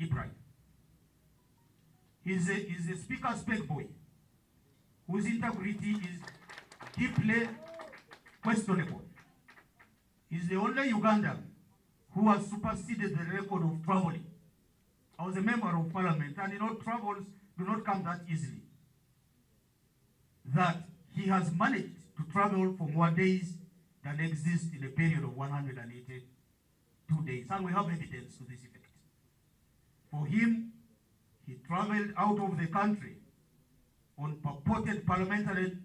Ibrahim. He's a speaker's peg boy whose integrity is deeply questionable. He's the only Ugandan who has superseded the record of traveling. I was a member of parliament, and travels do not come that easily. That he has managed to travel for more days than exist in a period of 182 days. And we have evidence to this effect. For him, he traveled out of the country on purported parliamentary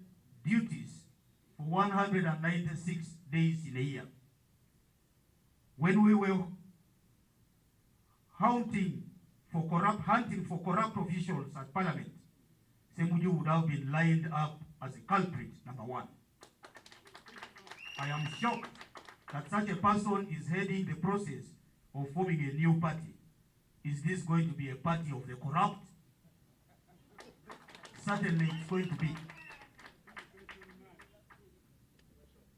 duties for 196 days in a year. When we were hunting for corrupt officials at parliament, Ssemujju would have been lined up as a culprit number one. I am shocked that such a person is heading the process of forming a new party. Is this going to be a party of the corrupt? Certainly it's going to be.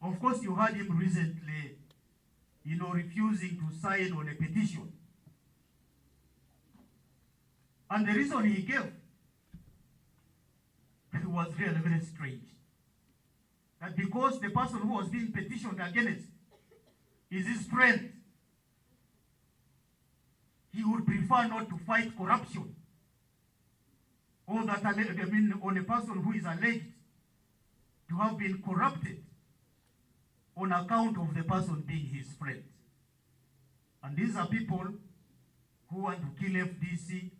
Of course, you heard him recently, refusing to sign on a petition. And the reason he gave was really very strange. That because the person who was being petitioned against is his friend, he would prefer not to fight corruption. Or that, on a person who is alleged to have been corrupted on account of the person being his friend. And these are people who want to kill FDC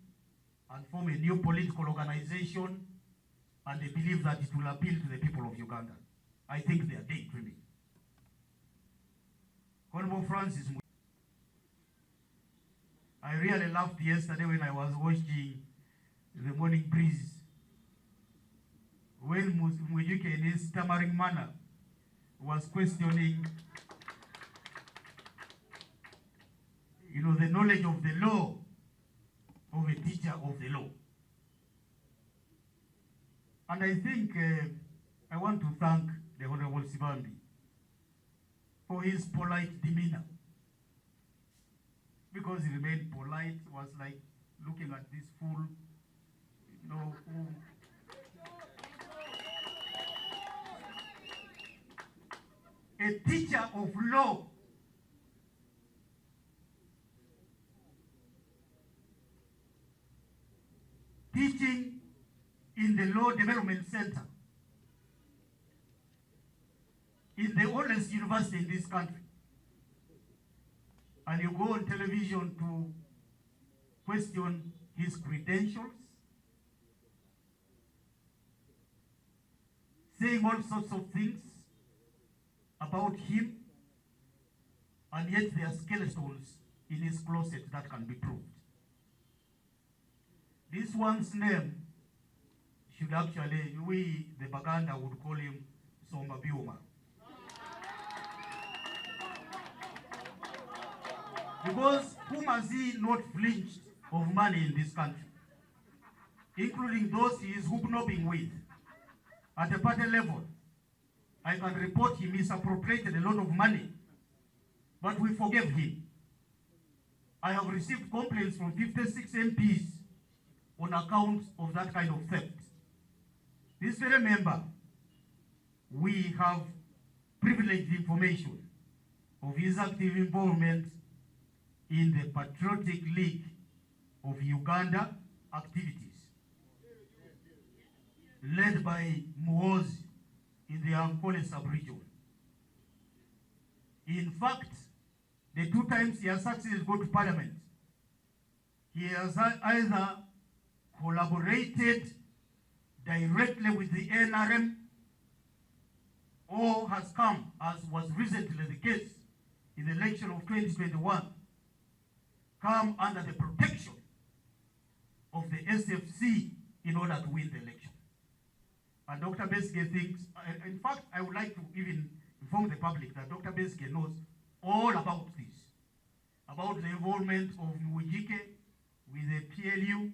and form a new political organization, and they believe that it will appeal to the people of Uganda. I think they are daydreaming. Honorable Francis, I really laughed yesterday when I was watching the Morning Breeze, when Ssemujju in his stammering manner was questioning the knowledge of the law of a teacher of the law. And I think I want to thank the Honorable Sibambi for his polite demeanor. Because he remained polite, was like looking at this fool, who a teacher of law teaching in the Law Development Center in the oldest university in this country. And you go on television to question his credentials, saying all sorts of things about him, and yet there are skeletons in his closet that can be proved. This one's name should actually, we, the Baganda, would call him Somba Bioma. Because whom has he not flinched of money in this country? Including those he is hobnobbing with at the party level. I can report he misappropriated a lot of money, but we forgave him. I have received complaints from 56 MPs on account of that kind of theft. This very member, we have privileged information of his active involvement in the Patriotic League of Uganda activities, led by Muhoozi in the Ankole sub-region. In fact, the 2 times he has succeeded to go to parliament, he has either collaborated directly with the NRM or has come, as was recently the case in the election of 2021, come under the protection of the SFC in order to win the election. And Dr. Besigye thinks, in fact, I would like to even inform the public that Dr. Besigye knows all about this, about the involvement of Ssemujju with the PLU,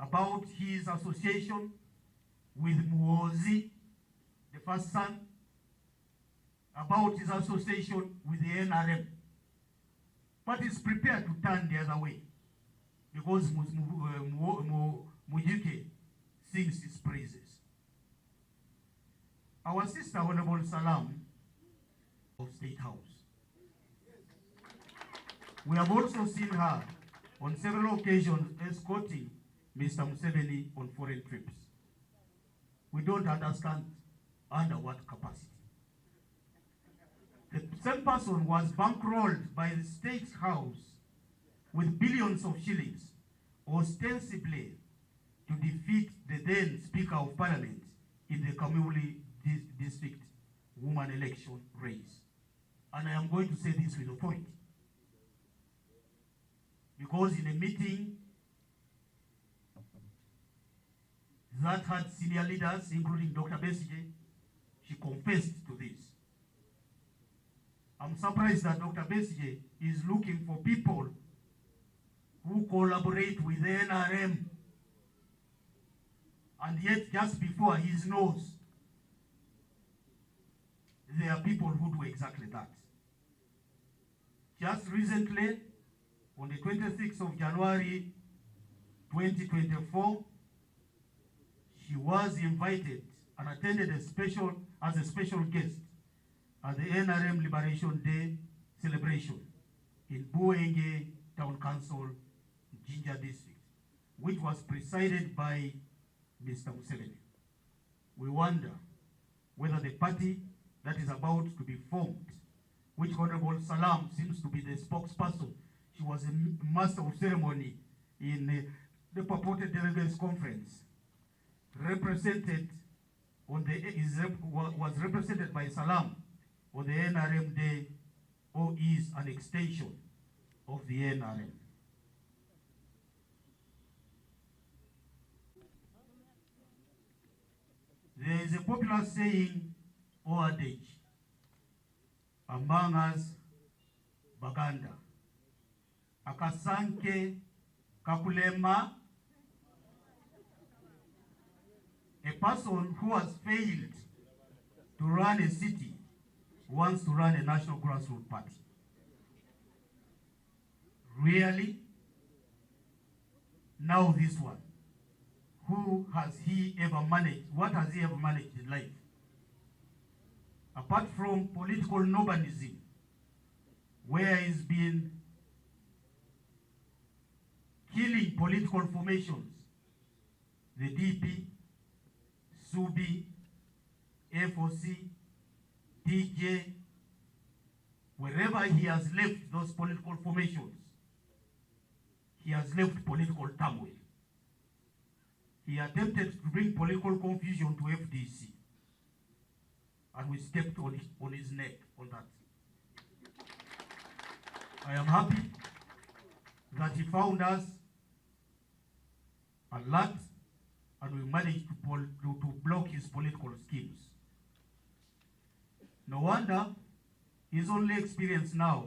about his association with Muhoozi, the first son, about his association with the NRM. But he's prepared to turn the other way because Mujuke sings his praises. Our sister, Honorable Salam, of State House. We have also seen her on several occasions escorting Mr. Museveni on foreign trips. We don't understand under what capacity. The same person was bankrolled by the State House with billions of shillings, ostensibly to defeat the then Speaker of Parliament in the Kamuli District woman election race. And I am going to say this with authority. Because in a meeting that had senior leaders, including Dr. Besigye, she confessed to this. I'm surprised that Dr. Besigye is looking for people who collaborate with the NRM, and yet just before his nose, there are people who do exactly that. Just recently, on the 26th of January 2024, she was invited and attended as a special guest at the NRM Liberation Day celebration in Buenge Town Council, Jinja District, which was presided by Mr. Museveni. We wonder whether the party that is about to be formed, which Honorable Salam seems to be the spokesperson, she was a master of ceremony in the purported delegates conference, represented on was represented by Salam on the NRM Day, or is an extension of the NRM. There is a popular saying or adage among us, Baganda, akasanke kakulema. A person who has failed to run a city wants to run a national grassroots party. Really? Now this one. Who has he ever managed? What has he ever managed in life? Apart from political nomadism, where he's been killing political formations, the DP, Subi, FOC, DJ, wherever he has left those political formations, he has left political turmoil. He attempted to bring political confusion to FDC, and we stepped on his neck on that. I am happy that he found us alert, and we managed to block his political schemes. No wonder his only experience now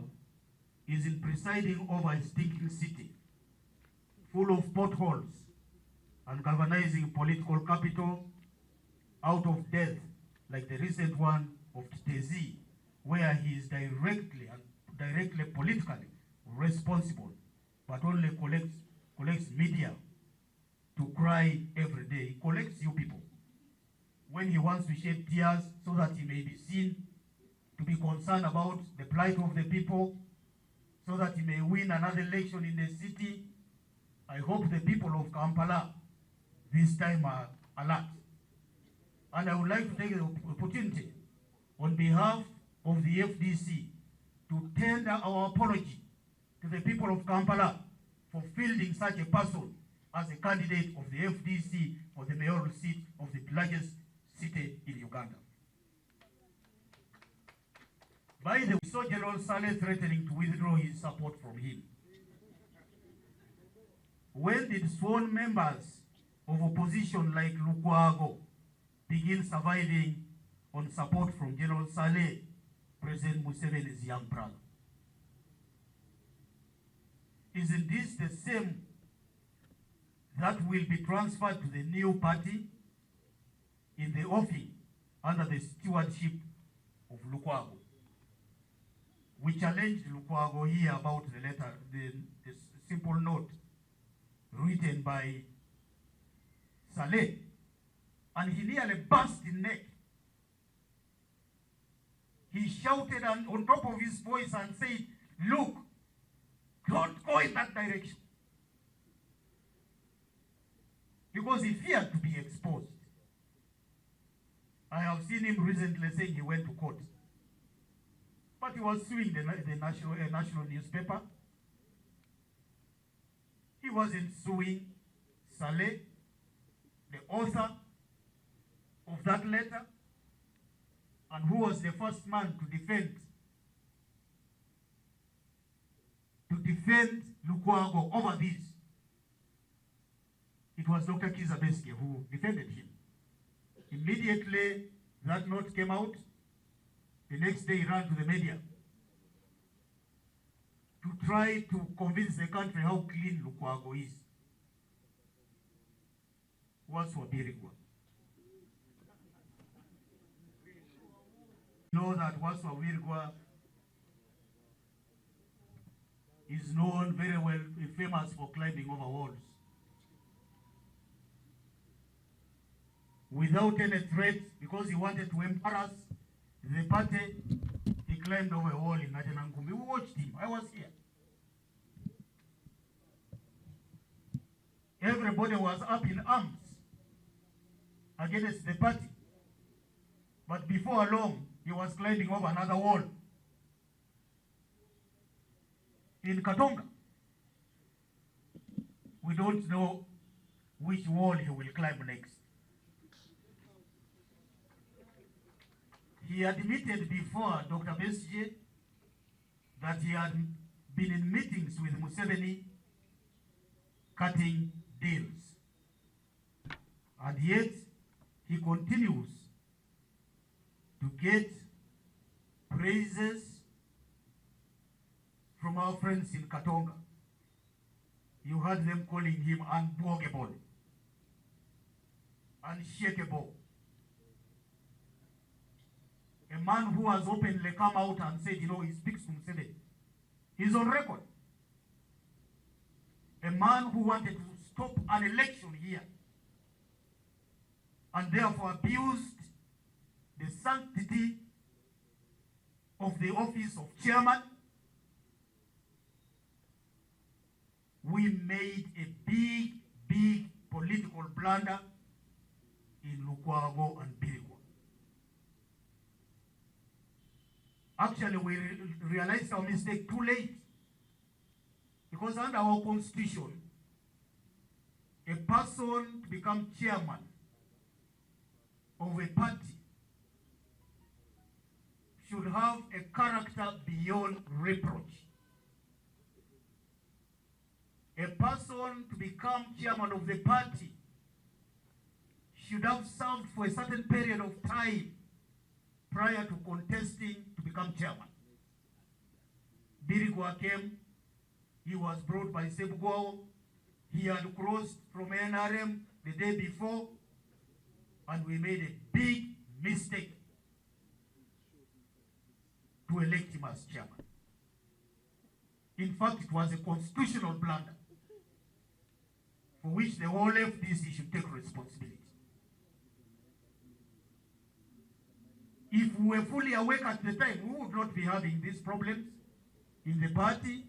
is in presiding over a stinking city, full of potholes, and galvanizing political capital out of death, like the recent one of Tezi, where he is directly politically responsible, but only collects media to cry every day. He collects you people when he wants to shed tears so that he may be seen to be concerned about the plight of the people, so that he may win another election in the city. I hope the people of Kampala this time are alert. And I would like to take the opportunity on behalf of the FDC to tender our apology to the people of Kampala for fielding such a person as a candidate of the FDC for the mayoral seat of the largest city in Uganda. By the way, we saw General Saleh threatening to withdraw his support from him. When did sworn members of opposition like Lukwago begin surviving on support from General Saleh, President Museveni's young brother? Isn't this the same that will be transferred to the new party in the offing under the stewardship of Lukwago? We challenged Lukwago here about the letter, the simple note written by Saleh, and he nearly burst in neck. He shouted on top of his voice and said, "Look, don't go in that direction." Because he feared to be exposed. I have seen him recently saying he went to court. But he was suing the national newspaper. He wasn't suing Saleh, the author of that letter, and who was the first man to defend Lukwago over this. It was Dr. Kizza Besigye who defended him. Immediately that note came out, the next day he ran to the media to try to convince the country how clean Lukwago is. What's for Birigwa? You know that Waswa Birigwa is known very well, famous for climbing over walls. Without any threat, because he wanted to embarrass the party, he climbed over a wall in Najanangumi. We watched him. I was here. Everybody was up in arms against the party. But before long, he was climbing over another wall in Katonga. We don't know which wall he will climb next. He admitted before Dr. Besigye that he had been in meetings with Museveni cutting deals. And yet, he continues to get praises from our friends in Katonga. You heard them calling him unbogable, unshakable. A man who has openly come out and said, he speaks to Museveni. He's on record. A man who wanted to stop an election here and therefore abused the sanctity of the office of chairman. We made a big, big political blunder in Lukwago and Birigwa. Actually, we realized our mistake too late. Because under our constitution, a person to become chairman of a party should have a character beyond reproach. A person to become chairman of the party should have served for a certain period of time prior to contesting to become chairman. Birigwa came, he was brought by Ssemujju. He had crossed from NRM the day before, and we made a big mistake to elect him as chairman. In fact, it was a constitutional blunder for which the whole FDC should take responsibility. If we were fully awake at the time, we would not be having these problems in the party